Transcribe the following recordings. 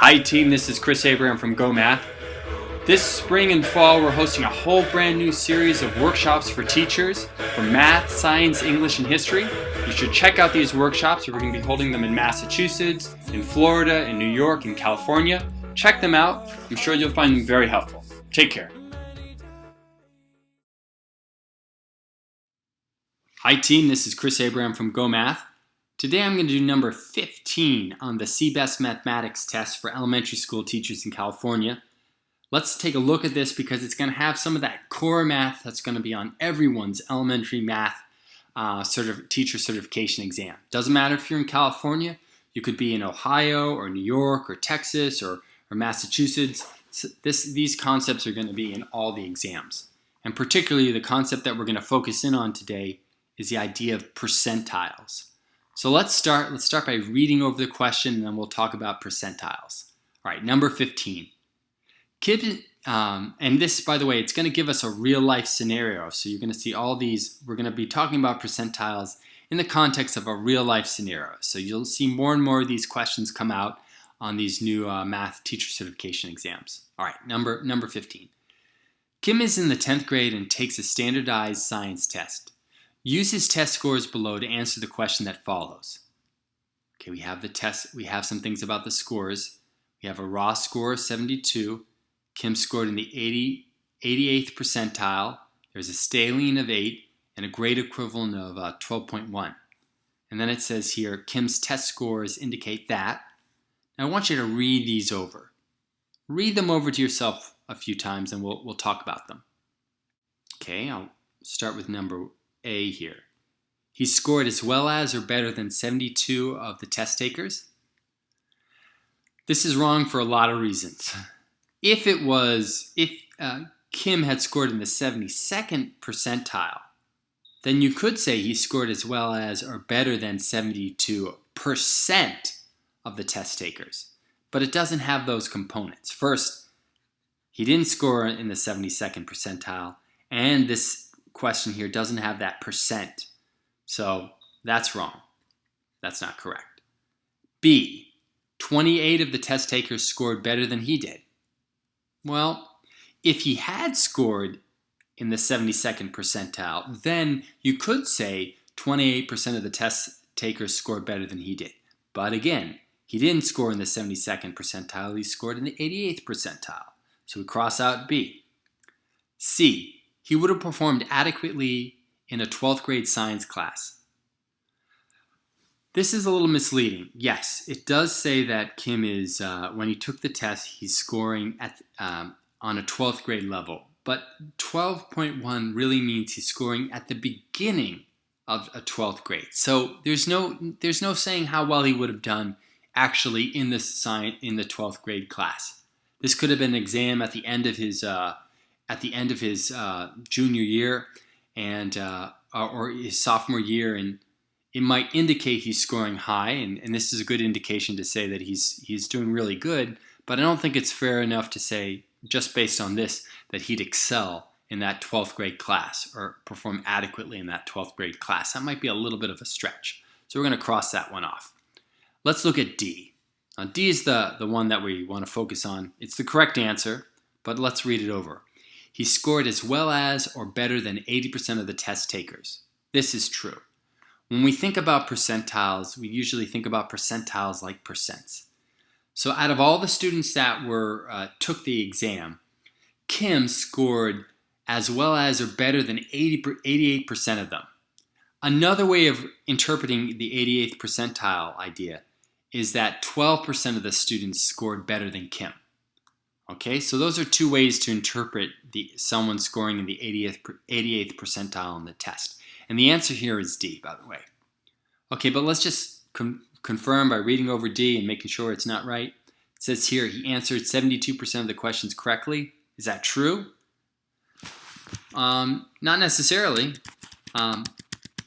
Hi team, this is Chris Abraham from GOHmath. This spring and fall we're hosting a whole brand new series of workshops for teachers for math, science, English, and history. You should check out these workshops. We're going to be holding them in Massachusetts, in Florida, in New York, in California. Check them out. I'm sure you'll find them very helpful. Take care. Hi team, this is Chris Abraham from GOHmath. Today I'm going to do number 15 on the CBEST mathematics test for elementary school teachers in California. Let's take a look at this because it's going to have some of that core math that's going to be on everyone's elementary math teacher certification exam. Doesn't matter if you're in California, you could be in Ohio or New York or Texas or Massachusetts. These concepts are going to be in all the exams. And particularly the concept that we're going to focus in on today is the idea of percentiles. So let's start by reading over the question and then we'll talk about percentiles. All right, number 15. And this, by the way, it's going to give us a real life scenario. So you're going to see all these, we're going to be talking about percentiles in the context of a real life scenario. So you'll see more and more of these questions come out on these new math teacher certification exams. All right, number 15. Kim is in the 10th grade and takes a standardized science test. Use his test scores below to answer the question that follows. Okay, we have the test. We have some things about the scores. We have a raw score of 72. Kim scored in the 88th percentile. There's a Staline of 8 and a grade equivalent of 12.1. And then it says here, Kim's test scores indicate that. Now I want you to read these over. Read them over to yourself a few times and we'll talk about them. Okay, I'll start with number A here. He scored as well as or better than 72 of the test takers. This is wrong for a lot of reasons. If Kim had scored in the 72nd percentile, then you could say he scored as well as or better than 72% of the test takers. But it doesn't have those components. First, he didn't score in the 72nd percentile, and this question here doesn't have that percent. So that's wrong. That's not correct. B, 28 of the test takers scored better than he did. Well, if he had scored in the 72nd percentile, then you could say 28% of the test takers scored better than he did. But again, he didn't score in the 72nd percentile, he scored in the 88th percentile. So we cross out B. C, he would have performed adequately in a 12th grade science class. This is a little misleading. Yes, it does say that Kim is, when he took the test, he's scoring on a 12th grade level. But 12.1 really means he's scoring at the beginning of a 12th grade. So there's no saying how well he would have done actually in the 12th grade class. This could have been an exam at the end of his junior year or his sophomore year, and it might indicate he's scoring high, and this is a good indication to say that he's doing really good, but I don't think it's fair enough to say, just based on this, that he'd excel in that 12th grade class or perform adequately in that 12th grade class. That might be a little bit of a stretch. So we're going to cross that one off. Let's look at D. Now, D is the one that we want to focus on. It's the correct answer, but let's read it over. He scored as well as or better than 80% of the test takers. This is true. When we think about percentiles, we usually think about percentiles like percents. So out of all the students that took the exam, Kim scored as well as or better than 88% of them. Another way of interpreting the 88th percentile idea is that 12% of the students scored better than Kim. Okay, so those are two ways to interpret someone scoring in the 88th percentile on the test. And the answer here is D, by the way. Okay, but let's just confirm by reading over D and making sure it's not right. It says here he answered 72% of the questions correctly. Is that true? Not necessarily.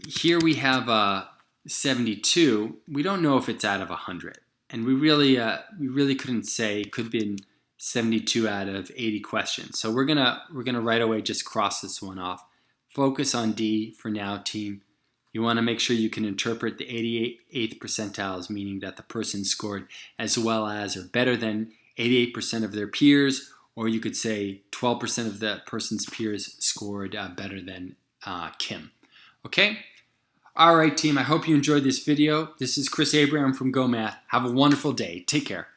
Here we have 72. We don't know if it's out of 100. And we really couldn't say. It could have been 72 out of 80 questions. So we're gonna right away just cross this one off. Focus on D for now, team. You want to make sure you can interpret the 88th percentiles, meaning that the person scored as well as or better than 88% of their peers, or you could say 12% of the person's peers scored better than Kim. Okay? All right, team. I hope you enjoyed this video. This is Chris Abraham from GOHmath. Have a wonderful day. Take care.